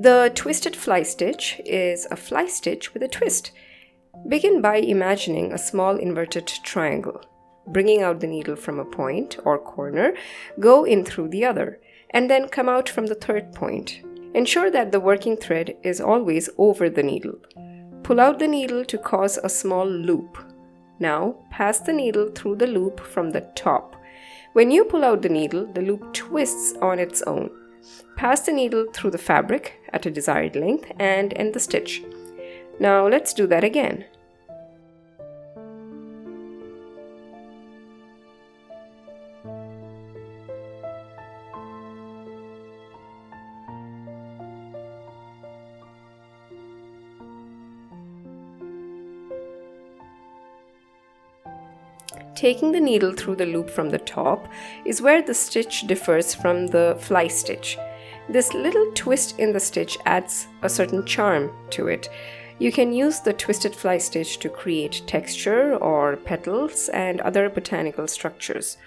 The twisted fly stitch is a fly stitch with a twist. Begin by imagining a small inverted triangle. Bringing out the needle from a point or corner, go in through the other, and then come out from the third point. Ensure that the working thread is always over the needle. Pull out the needle to cause a small loop. Now, pass the needle through the loop from the top. When you pull out the needle, the loop twists on its own. Pass the needle through the fabric at a desired length and end the stitch. Now, let's do that again. Taking the needle through the loop from the top is where the stitch differs from the fly stitch. This little twist in the stitch adds a certain charm to it. You can use the twisted fly stitch to create texture or petals and other botanical structures.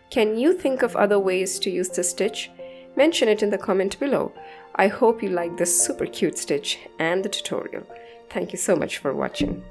Can you think of other ways to use this stitch? Mention it in the comment below. I hope you like this super cute stitch and the tutorial. Thank you so much for watching.